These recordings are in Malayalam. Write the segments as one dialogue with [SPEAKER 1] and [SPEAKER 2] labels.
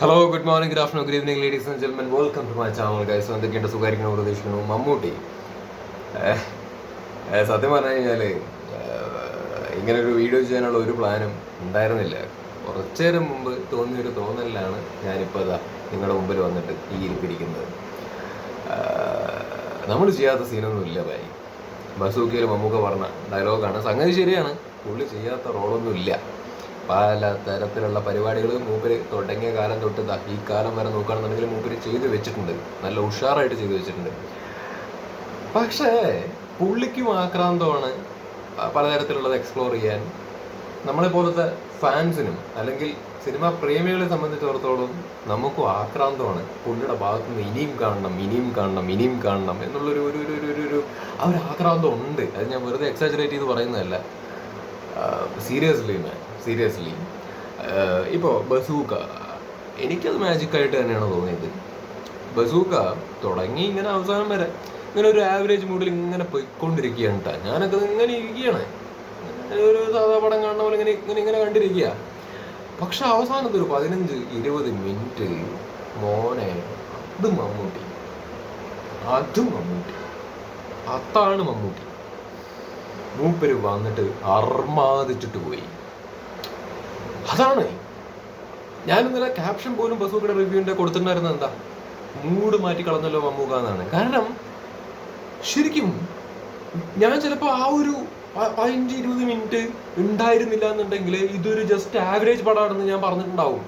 [SPEAKER 1] Hello, good morning, good afternoon, good evening, ladies and gentlemen. Welcome to my channel guys. എന്തൊക്കെയുണ്ട്, സുഖമായിരിക്കണം പ്രതീക്ഷിക്കുന്നു. മമ്മൂട്ടി സത്യം പറഞ്ഞു കഴിഞ്ഞാൽ ഇങ്ങനൊരു വീഡിയോ ചെയ്യാനുള്ള ഒരു പ്ലാനും ഉണ്ടായിരുന്നില്ല. കുറച്ചു നേരം മുമ്പ് തോന്നിയൊരു തോന്നലിലാണ് ഞാനിപ്പോൾ അതാ നിങ്ങളുടെ മുമ്പിൽ വന്നിട്ട് ഈ ഇരിപ്പിരിക്കുന്നത്. നമ്മൾ ചെയ്യാത്ത സീനൊന്നും ഇല്ല ഭായി. ബസൂക്കയിൽ മമ്മൂക്ക പറഞ്ഞ ഡയലോഗാണ്. സംഗതി ശരിയാണ്, പുള്ളി ചെയ്യാത്ത റോളൊന്നും ഇല്ല. പല തരത്തിലുള്ള പരിപാടികൾ മൂപ്പര് തുടങ്ങിയ കാലം തൊട്ട് ഈ കാലം വരെ നോക്കുകയാണെന്നുണ്ടെങ്കിൽ മൂപ്പര് ചെയ്തു വെച്ചിട്ടുണ്ട്, നല്ല ഉഷാറായിട്ട് ചെയ്തു വെച്ചിട്ടുണ്ട്. പക്ഷേ പുള്ളിക്കും ആക്രാന്തമാണ് പലതരത്തിലുള്ളത് എക്സ്പ്ലോർ ചെയ്യാൻ. നമ്മളെ പോലത്തെ ഫാൻസിനും അല്ലെങ്കിൽ സിനിമാ പ്രേമികളെ സംബന്ധിച്ചിടത്തോളം നമുക്കും ആക്രാന്തമാണ്. പുള്ളിയുടെ ഭാഗത്തു നിന്ന് ഇനിയും കാണണം എന്നുള്ളൊരു ഒരു ആ ഒരു ആക്രാന്തം ഉണ്ട്. അത് ഞാൻ വെറുതെ എക്സാജറേറ്റ് ചെയ്ത് പറയുന്നതല്ല. സീരിയസ്ലി ഇപ്പോൾ ബസൂക്ക എനിക്കത് മാജിക്കായിട്ട് തന്നെയാണ് തോന്നിയത്. ബസൂക്ക തുടങ്ങി ഇങ്ങനെ അവസാനം വരെ ഇങ്ങനെ ഒരു ആവറേജ് മൂഡിൽ ഇങ്ങനെ പോയിക്കൊണ്ടിരിക്കുകയാണ് കേട്ടോ. ഞാനൊക്കെ ഇങ്ങനെ ഇരിക്കുകയാണ്, ഒരു സാധാ പടം കാണുന്ന പോലെ ഇങ്ങനെ കണ്ടിരിക്കുക. പക്ഷെ അവസാനത്തെ ഒരു 15-20 മിനിറ്റ് മോനെ അത് മമ്മൂട്ടി, അതാണ് മമ്മൂട്ടി. മൂപ്പര് വന്നിട്ട് അർമാദിച്ചിട്ട് പോയി. അതാണ് ഞാൻ ഇന്നലെ ക്യാപ്ഷൻ പോലും ബസൂക്കയുടെ റിവ്യൂവിന്റെ കൊടുത്തിട്ടുണ്ടായിരുന്നത്. എന്താ, മൂഡ് മാറ്റി കളഞ്ഞല്ലോ മമ്മൂക്ക എന്നാണ്. കാരണം ശരിക്കും ഞാൻ ചിലപ്പോൾ ആ ഒരു 15-20 മിനിറ്റ് ഉണ്ടായിരുന്നില്ല എന്നുണ്ടെങ്കിൽ ഇതൊരു ജസ്റ്റ് ആവറേജ് പടമാണെന്ന് ഞാൻ പറഞ്ഞിട്ടുണ്ടാവും.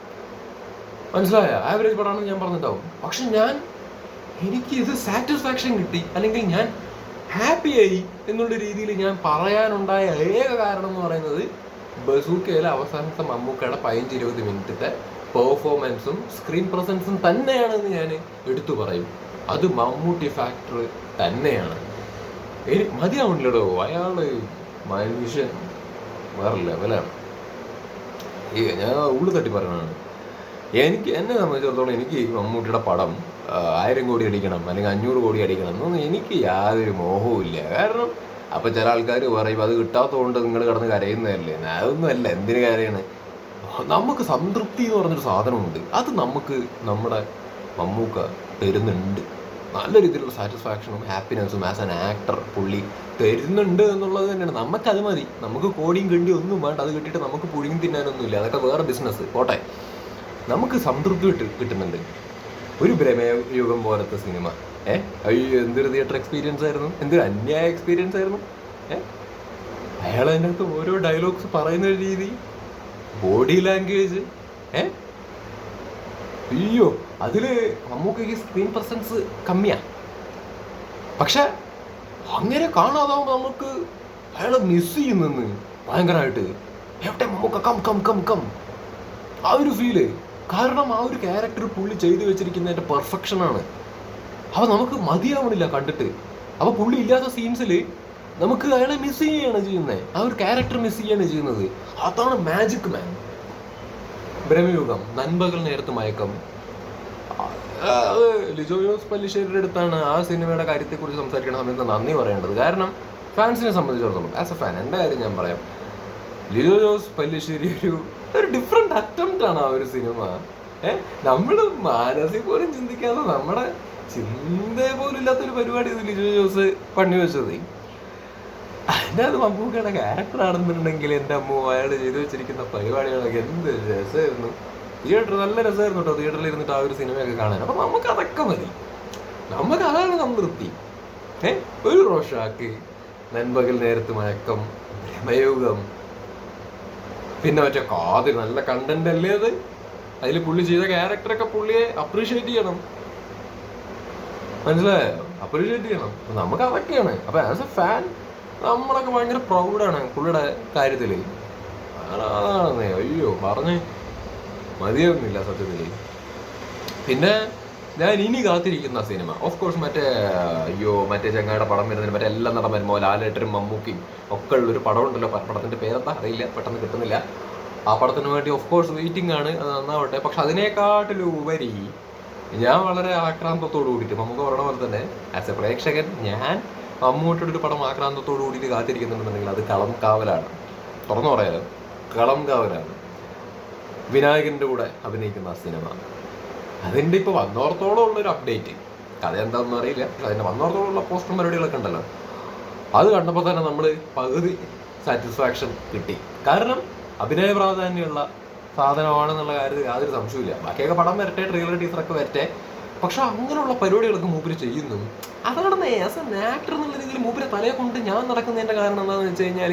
[SPEAKER 1] മനസ്സിലായ? ആവറേജ് പടമാണെന്ന് ഞാൻ പറഞ്ഞിട്ടുണ്ടാവും. പക്ഷെ എനിക്ക് ഇത് സാറ്റിസ്ഫാക്ഷൻ കിട്ടി, അല്ലെങ്കിൽ ഞാൻ ഹാപ്പിയായി എന്നുള്ള രീതിയിൽ ഞാൻ പറയാനുണ്ടായ ഏക കാരണം എന്ന് പറയുന്നത് ബസൂക്കയിലെ അവസാനത്തെ മമ്മൂക്കയുടെ 15-20 മിനിറ്റത്തെ പെർഫോമൻസും സ്ക്രീൻ പ്രസൻസും തന്നെയാണെന്ന് ഞാൻ എടുത്തു പറയും. അത് മമ്മൂട്ടി ഫാക്ടർ തന്നെയാണ്. മതിയാവണില്ലടോ, അയാള് മനുഷ്യൻ വേറെ ലെവലാണ്. ഞാൻ ഉള്ളു തട്ടി പറയുന്നതാണ്. എന്നെ സംബന്ധിച്ചിടത്തോളം എനിക്ക് മമ്മൂട്ടിയുടെ പടം 1000 കോടി അടിക്കണം അല്ലെങ്കിൽ 500 കോടി അടിക്കണം എന്നൊന്നും എനിക്ക് യാതൊരു മോഹവും ഇല്ല. കാരണം അപ്പം ചില ആൾക്കാർ പറയും അത് കിട്ടാത്തതുകൊണ്ട് നിങ്ങൾ കിടന്ന് കരയുന്നതല്ലേ. അതൊന്നും അല്ല. എന്തിനു കരയാണ്? നമുക്ക് സംതൃപ്തി എന്ന് പറഞ്ഞൊരു സാധനമുണ്ട്. അത് നമ്മുടെ മമ്മൂക്ക തരുന്നുണ്ട്. നല്ല രീതിയിലുള്ള സാറ്റിസ്ഫാക്ഷനും ഹാപ്പിനെസ്സും ആസ് ആൻ ആക്ടർ പുള്ളി തരുന്നുണ്ട് എന്നുള്ളത് തന്നെയാണ്. നമുക്കത് മതി. നമുക്ക് കോടിയും കണ്ടിയും ഒന്നും വേണ്ട. അത് കിട്ടിയിട്ട് നമുക്ക് പുഴുങ്ങി തിന്നാനൊന്നുമില്ല. അതൊക്കെ വേറെ ബിസിനസ് പോട്ടെ. നമുക്ക് സംതൃപ്തി കിട്ടുന്നുണ്ട്. ഒരു ബ്രഹ്മയുഗം പോലത്തെ സിനിമ, അയ്യോ എന്തൊരു തിയേറ്റർ എക്സ്പീരിയൻസ് ആയിരുന്നു, എന്തൊരു അന്യായ എക്സ്പീരിയൻസ് ആയിരുന്നു. അയാൾ അതിൻ്റെ അകത്ത് ഓരോ ഡയലോഗ്സ് പറയുന്ന രീതി, ബോഡി ലാംഗ്വേജ്, അയ്യോ അതില് മമ്മൂക്കയ്ക്ക് സ്ക്രീൻ പ്രസൻസ് കമ്മിയാ. പക്ഷെ അങ്ങനെ കാണാതാവുമ്പോ നമുക്ക് അയാളെ മിസ് ചെയ്യുന്നെന്ന് ഭയങ്കരമായിട്ട്. എവിടെ മമ്മൂക്ക കം ആ ഒരു ഫീല്. കാരണം ആ ഒരു ക്യാരക്ടർ പുള്ളി ചെയ്തു വെച്ചിരിക്കുന്നതിന്റെ പെർഫെക്ഷനാണ്. അപ്പൊ നമുക്ക് മതിയാവണില്ല കണ്ടിട്ട്. അപ്പൊ പുള്ളി ഇല്ലാത്ത സീൻസിൽ നമുക്ക് അയാളെ മിസ് ചെയ്യുകയാണ് ചെയ്യുന്നത്. ആ ഒരു ക്യാരക്ടർ മിസ് ചെയ്യാണ് ചെയ്യുന്നത്. അതാണ് മാജിക് മാൻ. ബ്രഹ്മയുഗം, നൻപകൽ നേരത്ത് മയക്കം, അത് ലിജോ ജോസ് പല്ലിശ്ശേരിയുടെ അടുത്താണ് ആ സിനിമയുടെ കാര്യത്തെക്കുറിച്ച് സംസാരിക്കുന്ന സമയത്ത് നന്ദി പറയേണ്ടത്. കാരണം ഫാൻസിനെ സംബന്ധിച്ചിടത്തോളം, ആസ് എ ഫാൻ എൻ്റെ കാര്യം ഞാൻ പറയാം, ലിജോ ജോസ് പല്ലിശ്ശേരി ഒരു ഡിഫറെന്റ് അറ്റംപ്റ്റ് ആണ് ആ ഒരു സിനിമ. നമ്മൾ മാനസിക പോലും ചിന്തിക്കാതെ, നമ്മുടെ ചിന്ത പോലും ഇല്ലാത്തൊരു പരിപാടി ലിജോ ജോസ് പണി വെച്ചത്. അതിൻ്റെ അത് മമ്മൂക്കയുടെ ക്യാരക്ടർ ആണെന്നുണ്ടെങ്കിൽ എൻ്റെ അമ്മ അയാൾ ചെയ്തു വെച്ചിരിക്കുന്ന പരിപാടികളൊക്കെ എന്ത് രസമായിരുന്നു. നല്ല രസമായിരുന്നു കേട്ടോ തിയേറ്ററിൽ ഇരുന്നിട്ട് ആ ഒരു സിനിമയൊക്കെ കാണാൻ. അപ്പം നമുക്ക് അതൊക്കെ മതി. നമുക്ക് അതാണ് സംതൃപ്തി. ഒരു റോഷാക്ക്, നൻപകൽ നേരത്ത് മയക്കം, ബ്രഹ്മയുഗം, പിന്നെ മറ്റേ കാതിൽ നല്ല കണ്ടന്റ് അല്ലേ അത്. അതിൽ പുള്ളി ചെയ്ത ക്യാരക്ടറൊക്കെ പുള്ളിയെ അപ്രീഷിയേറ്റ് ചെയ്യണം. മനസ്സിലായോ? അപ്രീഷിയേറ്റ് ചെയ്യണം. നമുക്ക് അതൊക്കെയാണ്. അപ്പൊ ആസ് എ ഫാൻ നമ്മളൊക്കെ ഭയങ്കര പ്രൗഡാണ് പുള്ളിയുടെ കാര്യത്തില്. അതാണ് അയ്യോ പറഞ്ഞ് മതിയൊന്നുമില്ല സത്യത്തില്. പിന്നെ ഞാൻ ഇനി കാത്തിരിക്കുന്ന സിനിമ ഓഫ് കോഴ്സ് മറ്റേ ചങ്ങായുടെ പടം വരുന്നതിന് മറ്റേ എല്ലാ നടൻ വരുമ്പോൾ ലാലേട്ടനും മമ്മൂക്കിയും ഒക്കെ ഉള്ളൊരു പടം ഉണ്ടല്ലോ. പടത്തിന്റെ പേരെന്താ അറിയില്ല, പെട്ടെന്ന് കിട്ടുന്നില്ല. ആ പടത്തിന് വേണ്ടി ഓഫ് കോഴ്സ് വെയിറ്റിംഗ് ആണ്. അത് നന്നാവട്ടെ. പക്ഷെ അതിനേക്കാട്ടിലുപരി ഞാൻ വളരെ ആക്രാന്തത്തോടു കൂടിയിട്ട്, മമ്മൂക്ക പറയണ പോലെ തന്നെ ആസ് എ പ്രേക്ഷകൻ ഞാൻ മമ്മൂട്ടിയുടെ ഒരു പടം ആക്രാന്തത്തോടു കൂടിയിട്ട് കാത്തിരിക്കുന്നുണ്ടെന്നുണ്ടെങ്കിൽ അത് കളം കാവലാണ്. തുറന്നു പറയാലോ, കളം കാവലാണ്. വിനായകൻ്റെ കൂടെ അഭിനയിക്കുന്ന ആ സിനിമ. അതിൻ്റെ ഇപ്പോൾ വന്നോർത്തോളം ഉള്ളൊരു അപ്ഡേറ്റ്, കഥ എന്താണെന്ന് അറിയില്ല, പക്ഷെ അതിൻ്റെ വന്നോർത്തോളം ഉള്ള പോസ്റ്റർ പരിപാടികളൊക്കെ ഉണ്ടല്ലോ, അത് കണ്ടപ്പോൾ തന്നെ നമ്മൾ പകുതി സാറ്റിസ്ഫാക്ഷൻ കിട്ടി. കാരണം അഭിനയ പ്രാധാന്യമുള്ള സാധനമാണെന്നുള്ള കാര്യത്തിൽ യാതൊരു സംശയമില്ല. ബാക്കിയൊക്കെ പടം വരട്ടെ, ട്രെയിലർ ടീസറൊക്കെ വരട്ടെ, പക്ഷെ അങ്ങനെയുള്ള പരിപാടികളൊക്കെ മൂപ്പര് ചെയ്യുന്നു. അതാണ് ആസ് എൻ ആക്ടർ എന്നുള്ള രീതിയിൽ മൂപ്പരെ തലയെ കൊണ്ട് ഞാൻ നടക്കുന്നതിൻ്റെ കാരണം എന്താണെന്ന് വെച്ച് കഴിഞ്ഞാൽ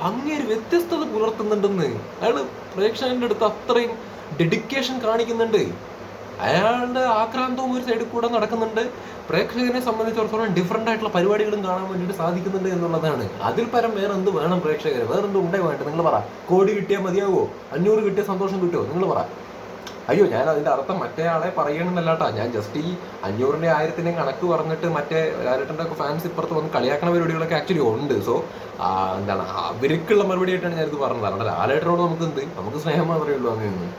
[SPEAKER 1] അങ്ങേര് വ്യത്യസ്തത പുലർത്തുന്നുണ്ടെന്ന്. അയാൾ പ്രേക്ഷകന്റെ അടുത്ത് അത്രയും ഡെഡിക്കേഷൻ കാണിക്കുന്നുണ്ട്. അയാളുടെ ആക്രാന്തവും ഒരു സൈഡിൽ കൂടെ നടക്കുന്നുണ്ട്. പ്രേക്ഷകനെ സംബന്ധിച്ചിടത്തോളം ഡിഫറെൻ്റ് ആയിട്ടുള്ള പരിപാടികളും കാണാൻ വേണ്ടിയിട്ട് സാധിക്കുന്നുണ്ട് എന്നുള്ളതാണ്. അതിൽ പരം വേറെ എന്ത് വേണം പ്രേക്ഷകർ? വേറെ എന്ത് ഉണ്ടേ വേണ്ട? നിങ്ങൾ പറ. 1 കോടി കിട്ടിയാൽ മതിയാവോ? 500 കിട്ടിയ സന്തോഷം കിട്ടുമോ? നിങ്ങൾ പറ. അയ്യോ, ഞാൻ അതിൻ്റെ അർത്ഥം മറ്റേ ആളെ പറയണമെന്നല്ലാട്ടാ. ഞാൻ ജസ്റ്റ് ഈ 500ൻ്റെ 1000ൻ്റെയും കണക്ക് പറഞ്ഞിട്ട് മറ്റേ ലാലേട്ടൻ്റെ ഒക്കെ ഫാൻസ് ഇപ്പുറത്ത് വന്ന് കളിയാക്കണ പരിപാടികളൊക്കെ ആക്ച്വലി ഉണ്ട്. സോ എന്താണ് അവർക്കുള്ള മറുപടി ആയിട്ടാണ് ഞാനിത് പറഞ്ഞത്. അല്ലാണ്ട് ലാലേട്ടനോട് നമുക്ക് സ്നേഹം മാത്രമേ ഉള്ളൂ അങ്ങനെ.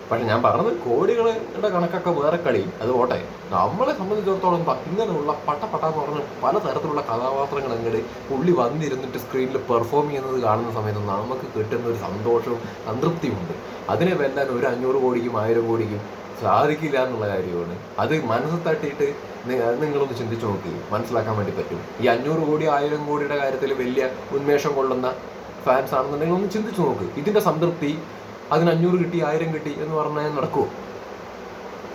[SPEAKER 1] പക്ഷെ ഞാൻ പറഞ്ഞത് കോടികളുടെ കണക്കൊക്കെ വേറെ കളി, അത് പോട്ടെ. നമ്മളെ സംബന്ധിച്ചിടത്തോളം ഇങ്ങനെയുള്ള പട്ടാന്ന് പറഞ്ഞ് പലതരത്തിലുള്ള കഥാപാത്രങ്ങൾ അങ്ങോട്ട് പുള്ളി വന്നിരുന്നിട്ട് സ്ക്രീനിൽ പെർഫോം ചെയ്യുന്നത് കാണുന്ന സമയത്ത് നമുക്ക് കിട്ടുന്ന ഒരു സന്തോഷവും സംതൃപ്തിയുണ്ട്. അതിനെ വെല്ലാൻ ഒരു 500 കോടിക്കും 1000 കോടിക്കും സാധിക്കില്ല എന്നുള്ള കാര്യമാണ്. അത് മനസ്സിൽ തട്ടിയിട്ട് നിങ്ങളൊന്ന് ചിന്തിച്ചു നോക്കി മനസ്സിലാക്കാൻ വേണ്ടി പറ്റും. ഈ 500 കോടി 1000 കോടിയുടെ കാര്യത്തിൽ വലിയ ഉന്മേഷം കൊള്ളുന്ന ഫാൻസ് ആണെന്നുണ്ടെങ്കിൽ ഒന്ന് ചിന്തിച്ചു നോക്ക്. ഇതിൻ്റെ സംതൃപ്തി അതിന് 500 കിട്ടി 1000 കിട്ടി എന്ന് പറഞ്ഞാൽ നടക്കുമോ?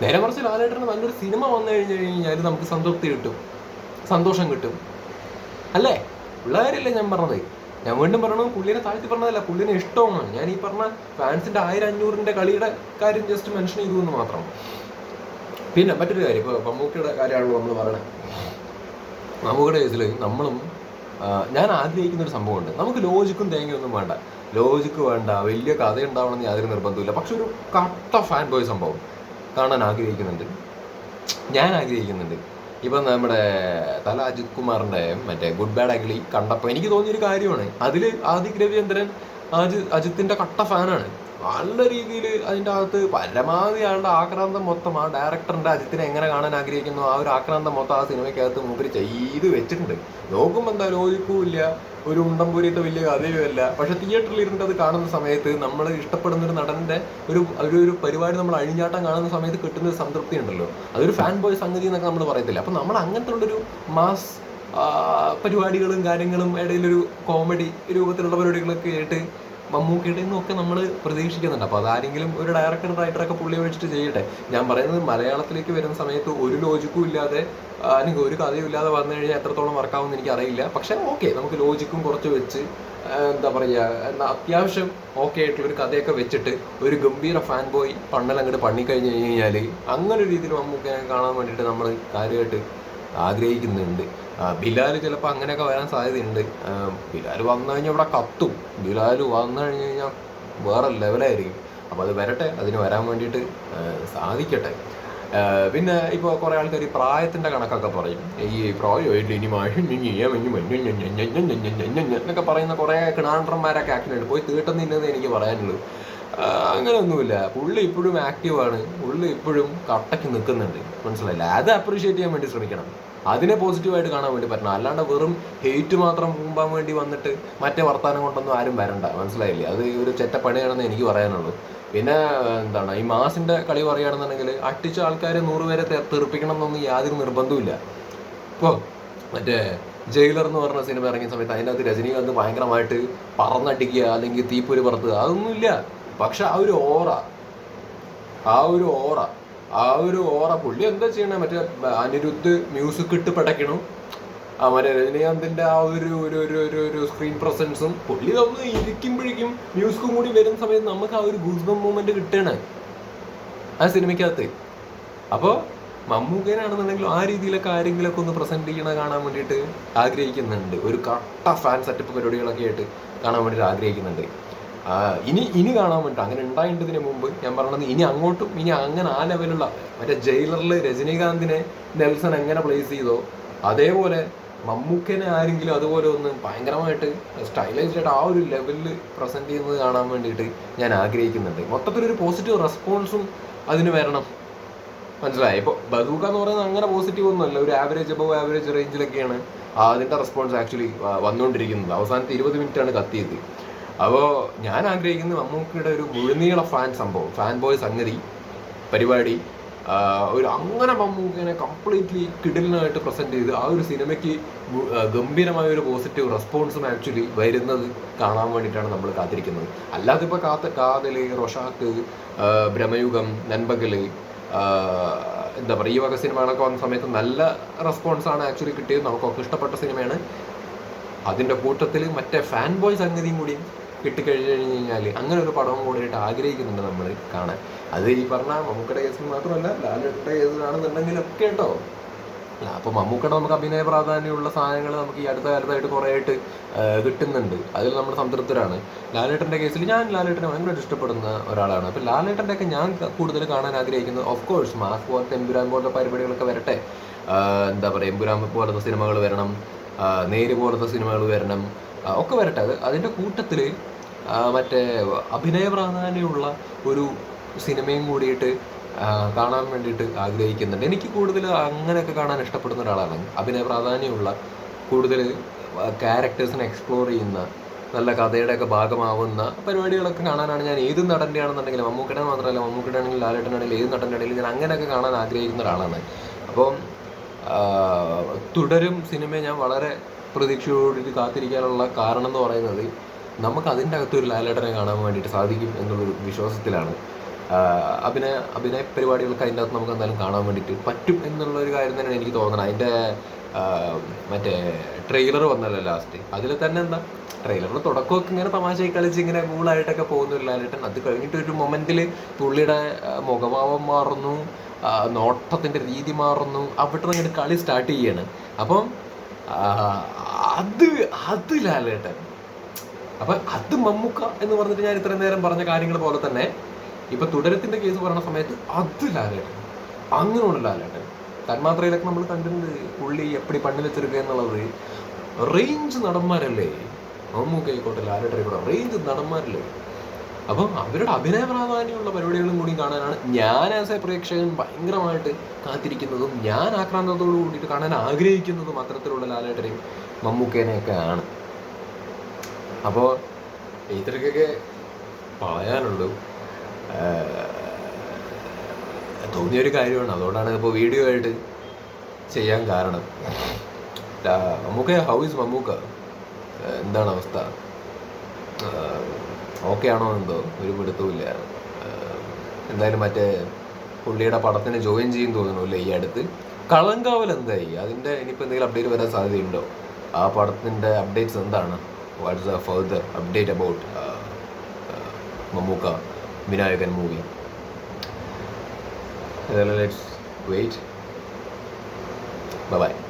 [SPEAKER 1] നേരെ മറിച്ച് ലാലേട്ടന് നല്ലൊരു സിനിമ വന്നു കഴിഞ്ഞാൽ നമുക്ക് സംതൃപ്തി കിട്ടും, സന്തോഷം കിട്ടും, അല്ലേ? ഉള്ള കാര്യമല്ലേ ഞാൻ പറഞ്ഞത്. ഞാൻ വീണ്ടും പറയണത് പുള്ളിനെ താഴ്ത്തി പറഞ്ഞതല്ല, പുള്ളിനെ ഇഷ്ടമാണ്. ഞാൻ ഈ പറഞ്ഞ ഫാൻസിൻ്റെ 1000-500ൻ്റെ കളിയുടെ കാര്യം ജസ്റ്റ് മെൻഷൻ ചെയ്തു എന്ന് മാത്രം. പിന്നെ മറ്റൊരു കാര്യം, ഇപ്പോൾ മമ്മൂക്കയുടെ കാര്യമാണല്ലോ നമ്മൾ പറയണത്. മമ്മൂക്കയുടെ കേസിൽ ഞാൻ ആഗ്രഹിക്കുന്നൊരു സംഭവമുണ്ട്. നമുക്ക് ലോജിക്കും തേങ്ങയൊന്നും വേണ്ട, ലോജിക്ക് വേണ്ട, വലിയ കഥ ഉണ്ടാവണമെന്ന് യാതൊരു നിർബന്ധമില്ല. പക്ഷെ ഒരു കട്ട ഫാൻ ബോയ് സംഭവം കാണാൻ ഞാൻ ആഗ്രഹിക്കുന്നുണ്ട്. ഇപ്പം നമ്മുടെ തല അജിത് കുമാറിൻ്റെ മറ്റേ ഗുഡ് ബാഡ് അഗ്ലി കണ്ടപ്പോൾ എനിക്ക് തോന്നിയൊരു കാര്യമാണ്, അതിൽ ആദിക് രവിചന്ദ്രൻ അജിത്തിൻ്റെ കട്ട ഫാനാണ്. നല്ല രീതിയിൽ അതിൻ്റെ അകത്ത് പരമാവധി അയാളുടെ ആക്രാന്തം മൊത്തം ആ ഡയറക്ടറിൻ്റെ അജിത്തിനെ എങ്ങനെ കാണാൻ ആഗ്രഹിക്കുന്നു ആ ഒരു ആക്രാന്തം മൊത്തം ആ സിനിമയ്ക്കകത്ത് മൂപ്പര് ചെയ്ത് വെച്ചിട്ടുണ്ട്. നോക്കുമ്പോൾ എന്താ ലോജിക്കും ഇല്ല, ഒരു ഉണ്ടംപൂരിയത്തെ വലിയ കഥയുമല്ല. പക്ഷെ തിയേറ്ററിൽ ഇരുന്നിട്ട് അത് കാണുന്ന സമയത്ത് നമ്മൾ ഇഷ്ടപ്പെടുന്ന ഒരു നടൻ്റെ ഒരു പരിപാടി നമ്മൾ അഴിഞ്ഞാട്ടം കാണുന്ന സമയത്ത് കിട്ടുന്ന ഒരു സംതൃപ്തി ഉണ്ടല്ലോ, അതൊരു ഫാൻ ബോയ് സംഗതി എന്നൊക്കെ നമ്മൾ പറയത്തില്ല. അപ്പം നമ്മൾ അങ്ങനത്തെ ഉള്ളൊരു മാസ് പരിപാടികളും കാര്യങ്ങളും ഇടയിലൊരു കോമഡി രൂപത്തിലുള്ള പരിപാടികളൊക്കെ ആയിട്ട് മമ്മൂക്കയുടെ നിന്നൊക്കെ നമ്മൾ പ്രതീക്ഷിക്കുന്നുണ്ട്. അപ്പോൾ അതാരെങ്കിലും ഒരു ഡയറക്ടർ റൈറ്ററൊക്കെ പുള്ളി വെച്ചിട്ട് ചെയ്യട്ടെ. ഞാൻ പറയുന്നത് മലയാളത്തിലേക്ക് വരുന്ന സമയത്ത് ഒരു ലോജിക്കും ഇല്ലാതെ അല്ലെങ്കിൽ ഒരു കഥയും ഇല്ലാതെ വന്നു കഴിഞ്ഞാൽ എത്രത്തോളം വർക്കാവുമെന്ന് എനിക്കറിയില്ല. പക്ഷേ ഓക്കെ, നമുക്ക് ലോജിക്കും കുറച്ച് വെച്ച് എന്താ പറയുക, അത്യാവശ്യം ഓക്കെ ആയിട്ടുള്ളൊരു കഥയൊക്കെ വെച്ചിട്ട് ഒരു ഗംഭീര ഫാൻ ബോയ് അങ്ങോട്ട് പണിക്കഴിഞ്ഞ് കഴിഞ്ഞാൽ അങ്ങനെ ഒരു രീതിയിൽ മമ്മൂക്കയെ കാണാൻ വേണ്ടിയിട്ട് നമ്മൾ കാര്യമായിട്ട് ആഗ്രഹിക്കുന്നുണ്ട്. ബിലാൽ ചിലപ്പോൾ അങ്ങനെയൊക്കെ വരാൻ സാധ്യതയുണ്ട്. ബിലാൽ വന്നു കഴിഞ്ഞാൽ ഇവിടെ കത്തും. ബിലാൽ വന്നു കഴിഞ്ഞ് കഴിഞ്ഞാൽ വേറെ ലെവലായിരിക്കും. അപ്പോൾ അത് വരട്ടെ, അതിന് വരാൻ വേണ്ടിയിട്ട് സാധിക്കട്ടെ. പിന്നെ ഇപ്പോൾ കുറേ ആൾക്കാർ ഈ പ്രായത്തിൻ്റെ കണക്കൊക്കെ പറയും. ഈ പ്രായമായിട്ട് ഇനി എന്നൊക്കെ പറയുന്ന കുറേ കിണാണ്ടന്മാരൊക്കെ ആക്ടിനുണ്ട്. പോയി തീട്ടുന്നില്ലെന്ന് എനിക്ക് പറയാനുള്ളൂ. അങ്ങനെയൊന്നുമില്ല. പുള്ളി ഇപ്പോഴും ആക്റ്റീവാണ്, പുള്ളി ഇപ്പോഴും കട്ടയ്ക്ക് നിൽക്കുന്നുണ്ട്. മനസ്സിലായില്ല? അത് അപ്രീഷിയേറ്റ് ചെയ്യാൻ വേണ്ടി ശ്രമിക്കണം, അതിനെ പോസിറ്റീവായിട്ട് കാണാൻ വേണ്ടി പറ്റണം. അല്ലാണ്ട് വെറും ഹെയ്റ്റ് മാത്രം മുമ്പാൻ വേണ്ടി വന്നിട്ട് മറ്റേ വർത്താനം കൊണ്ടൊന്നും ആരും വരണ്ട. മനസ്സിലായില്ലേ? അത് ഒരു ചെറ്റപ്പണിയാണെന്ന് എനിക്ക് പറയാനുള്ളൂ. പിന്നെ എന്താണ്, ഈ മാസിൻ്റെ കളി പറയുകയാണെന്നുണ്ടെങ്കിൽ അട്ടിച്ച ആൾക്കാരെ 100 പേരെ തെറിപ്പിക്കണം എന്നൊന്നും യാതൊരു നിർബന്ധമില്ല. ഇപ്പോൾ മറ്റേ ജയിലർ എന്ന് പറഞ്ഞ സിനിമ ഇറങ്ങിയ സമയത്ത് അതിനകത്ത് രജനീകാന്ത് ഭയങ്കരമായിട്ട് പറന്നടിക്കുക അല്ലെങ്കിൽ തീപ്പൊരി പറത്തുക, അതൊന്നുമില്ല. പക്ഷെ ആ ഒരു ഓറ പുള്ളി എന്താ ചെയ്യണേ, മറ്റേ അനിരുദ്ധ് മ്യൂസിക് ഇട്ട് പടയ്ക്കണം. മറ്റേ രജനീകാന്തിന്റെ ആ ഒരു സ്ക്രീൻ പ്രസൻസും പുള്ളി ഒന്ന് ഇരിക്കുമ്പോഴേക്കും മ്യൂസിക്കും കൂടി വരുന്ന സമയത്ത് നമുക്ക് ആ ഒരു ഗൂസ്ബം മൂമെന്റ് കിട്ടണേ ആ സിനിമയ്ക്കകത്ത്. അപ്പോൾ മമ്മൂക്കനാണെന്നുണ്ടെങ്കിലും ആ രീതിയിലൊക്കെ ആരെങ്കിലൊക്കെ ഒന്ന് പ്രസന്റ് ചെയ്യണ കാണാൻ വേണ്ടിയിട്ട് ആഗ്രഹിക്കുന്നുണ്ട്. ഒരു കട്ട ഫാൻ സെറ്റപ്പ് പരിപാടികളൊക്കെ ആയിട്ട് കാണാൻ വേണ്ടിയിട്ട് ആഗ്രഹിക്കുന്നുണ്ട്. ഇനി കാണാൻ വേണ്ടിയിട്ട് അങ്ങനെ ഉണ്ടായിട്ടതിന് മുമ്പ് ഞാൻ പറഞ്ഞത് ഇനി അങ്ങോട്ടും ഇനി അങ്ങനെ ആ ലെവലുള്ള മറ്റേ ജയിലറിൽ രജനീകാന്തിനെ നെൽസൺ എങ്ങനെ പ്ലേസ് ചെയ്തോ അതേപോലെ മമ്മൂക്കനെ ആരെങ്കിലും അതുപോലെ ഒന്ന് ഭയങ്കരമായിട്ട് സ്റ്റൈലൈസ്ഡ് ആയിട്ട് ആ ഒരു ലെവലിൽ പ്രസന്റ് ചെയ്യുന്നത് കാണാൻ വേണ്ടിയിട്ട് ഞാൻ ആഗ്രഹിക്കുന്നുണ്ട്. മൊത്തത്തിലൊരു പോസിറ്റീവ് റെസ്പോൺസും അതിന് വരണം. മനസ്സിലായി? ഇപ്പോൾ ബസൂക്ക എന്ന് പറയുന്നത് അങ്ങനെ പോസിറ്റീവ് ഒന്നുമല്ല, ഒരു അബവ് ആവറേജ് റേഞ്ചിലൊക്കെയാണ് അതിൻ്റെ റെസ്പോൺസ് ആക്ച്വലി വന്നുകൊണ്ടിരിക്കുന്നത്. അവസാനത്തെ 20 മിനിറ്റാണ് കത്തിയത്. അപ്പോൾ ഞാൻ ആഗ്രഹിക്കുന്നത് മമ്മൂക്കയുടെ ഒരു മുഴുനീള ഫാൻ ബോയ് സംഗതി പരിപാടി, ഒരു അങ്ങനെ മമ്മൂക്കനെ കംപ്ലീറ്റ്ലി കിടിലനായിട്ട് പ്രസന്റ് ചെയ്ത് ആ ഒരു സിനിമയ്ക്ക് ഗംഭീരമായ ഒരു പോസിറ്റീവ് റെസ്പോൺസും ആക്ച്വലി വരുന്നത് കാണാൻ വേണ്ടിയിട്ടാണ് നമ്മൾ കാത്തിരിക്കുന്നത്. അല്ലാതെ ഇപ്പോൾ കാതല്, റൊഷാക്ക്, ഭ്രമയുഗം, നൻപകല്, എന്താ പറയുക, ഈ വക സിനിമകളൊക്കെ വന്ന സമയത്ത് നല്ല റെസ്പോൺസാണ് ആക്ച്വലി കിട്ടിയത്. നമുക്കൊക്കെ ഇഷ്ടപ്പെട്ട സിനിമയാണ്. അതിൻ്റെ കൂട്ടത്തിൽ മറ്റേ ഫാൻ ബോയ് സംഗതിയും കൂടി കിട്ടിക്കഴിഞ്ഞു കഴിഞ്ഞാൽ അങ്ങനെ ഒരു പടവും കൂടിയിട്ട് ആഗ്രഹിക്കുന്നുണ്ട് നമ്മൾ കാണാൻ. അത് ഈ പറഞ്ഞ മമ്മൂക്കയുടെ കേസിൽ മാത്രമല്ല, ലാലേട്ടൻ്റെ കേസിലാണെന്നുണ്ടെങ്കിലൊക്കെ കേട്ടോ. അപ്പോൾ മമ്മൂക്കയുടെ നമുക്ക് അഭിനയ പ്രാധാന്യമുള്ള സാധനങ്ങൾ നമുക്ക് ഈ അടുത്ത കാലത്തായിട്ട് കുറേ ആയിട്ട് കിട്ടുന്നുണ്ട്. അതിൽ നമ്മൾ സംതൃപ്തരാണ്. ലാലേട്ടൻ്റെ കേസിൽ ഞാൻ ലാലേട്ടനെ ഭയങ്കരമായിട്ട് ഇഷ്ടപ്പെടുന്ന ഒരാളാണ്. അപ്പോൾ ലാലേട്ടൻ്റെയൊക്കെ ഞാൻ കൂടുതൽ കാണാൻ ആഗ്രഹിക്കുന്നത് ഓഫ് കോഴ്സ് മാസ് പോലത്തെ എമ്പുരാൻ പോലത്തെ പരിപാടികളൊക്കെ വരട്ടെ. എന്താ പറയുക, എമ്പുരാൻ പോലത്തെ സിനിമകൾ വരണം, നേര് പോലത്തെ സിനിമകൾ വരണം, ഒക്കെ വരട്ടെ. അതിൻ്റെ കൂട്ടത്തിൽ മറ്റേ അഭിനയ പ്രാധാന്യമുള്ള ഒരു സിനിമയും കൂടിയിട്ട് കാണാൻ വേണ്ടിയിട്ട് ആഗ്രഹിക്കുന്നുണ്ട്. എനിക്ക് കൂടുതൽ അങ്ങനെയൊക്കെ കാണാൻ ഇഷ്ടപ്പെടുന്ന ഒരാളാണ്. അഭിനയ പ്രാധാന്യമുള്ള, കൂടുതൽ ക്യാരക്ടേഴ്സിനെ എക്സ്പ്ലോർ ചെയ്യുന്ന, നല്ല കഥയുടെയൊക്കെ ഭാഗമാവുന്ന പരിപാടികളൊക്കെ കാണാനാണ് ഞാൻ ഏത് നടൻ്റെ ആണെന്നുണ്ടെങ്കിലും, മമ്മൂക്കയുടെ മാത്രമല്ല, മമ്മൂക്കയുടെ ആണെങ്കിലും ലാലേട്ടനാണെങ്കിലും ഏത് നടൻ്റെ ആണെങ്കിലും ഞാൻ അങ്ങനെയൊക്കെ കാണാൻ ആഗ്രഹിക്കുന്ന ഒരാളാണ്. അപ്പം തുടരും സിനിമയെ ഞാൻ വളരെ പ്രതീക്ഷയോട് കാത്തിരിക്കാനുള്ള കാരണം എന്ന് പറയുന്നത് നമുക്ക് അതിൻ്റെ അകത്തൊരു ലാലേട്ടനെ കാണാൻ വേണ്ടിയിട്ട് സാധിക്കും എന്നുള്ളൊരു വിശ്വാസത്തിലാണ്. അഭിനയ പരിപാടികൾക്ക് അതിൻ്റെ അകത്ത് നമുക്ക് എന്തായാലും കാണാൻ വേണ്ടിയിട്ട് പറ്റും എന്നുള്ളൊരു കാര്യം തന്നെയാണ് എനിക്ക് തോന്നുന്നത്. അതിൻ്റെ മറ്റേ ട്രെയിലർ വന്നല്ലോ ലാസ്റ്റ്, അതിൽ തന്നെ എന്താ ട്രെയിലറിൽ തുടക്കമൊക്കെ ഇങ്ങനെ തമാശയായി കളിച്ച് ഇങ്ങനെ കൂളായിട്ടൊക്കെ പോകുന്നു ലാലേട്ടൻ. അത് കഴിഞ്ഞിട്ട് ഒരു മൊമെൻറ്റിൽ പുള്ളിയുടെ മുഖഭാവം മാറുന്നു, നോട്ടത്തിൻ്റെ രീതി മാറുന്നു, അവിടെ നിന്ന് കളി സ്റ്റാർട്ട് ചെയ്യാണ്. അപ്പം അത് ലാലേട്ടൻ. അപ്പം അത് മമ്മൂക്ക എന്ന് പറഞ്ഞിട്ട് ഞാൻ ഇത്രയും നേരം പറഞ്ഞ കാര്യങ്ങൾ പോലെ തന്നെ ഇപ്പൊ തുടരത്തിന്റെ കേസ് പറയുന്ന സമയത്ത് അത് ലാലേട്ടൻ, അങ്ങനെയുള്ള ലാലേട്ടൻ. തന്മാത്രയിലൊക്കെ നമ്മൾ കണ്ടിട്ടുണ്ട് പുള്ളി എപ്പടി പണി വെച്ചെടുക്കുക എന്നുള്ളത്. റേഞ്ച് നടന്മാരല്ലേ മമ്മൂക്ക ആയിക്കോട്ടെ, ലാലേട്ടൻ ആയിക്കോട്ടെ, റേഞ്ച് നടന്മാരല്ലേ. അപ്പം അവരുടെ അഭിനയ പ്രാധാന്യമുള്ള പരിപാടികളും കൂടി കാണാനാണ് ഞാൻ ആസ് എ പ്രേക്ഷകൻ ഭയങ്കരമായിട്ട് കാത്തിരിക്കുന്നതും ഞാൻ ആക്രാന്തത്തോടു കൂടിയിട്ട് കാണാൻ ആഗ്രഹിക്കുന്നതും അത്തരത്തിലുള്ള ലാലേട്ടനെയും മമ്മൂക്കേനെയൊക്കെ ആണ്. അപ്പോൾ ഇത്രയ്ക്കൊക്കെ പറയാനുള്ളൂ. തോന്നിയൊരു കാര്യമാണ്, അതുകൊണ്ടാണ് ഇപ്പോൾ വീഡിയോ ആയിട്ട് ചെയ്യാൻ കാരണം. Mammookka, how is Mammookka? എന്താണ് അവസ്ഥ? ഓക്കെ ആണോ എന്തോ ഒരു പിടുത്തമില്ല. എന്തായാലും മറ്റേ പുള്ളിയുടെ പടത്തിന് ജോയിൻ ചെയ്യും തോന്നുന്നു ഈ അടുത്ത്. കളങ്കാവൽ എന്തായി? അതിൻ്റെ ഇനിയിപ്പോൾ എന്തെങ്കിലും അപ്ഡേറ്റ് വരാൻ സാധ്യതയുണ്ടോ? ആ പടത്തിൻ്റെ അപ്ഡേറ്റ്സ് എന്താണ്? What's the further update about Mammookka Vinayakan movie? Let's wait. Bye bye.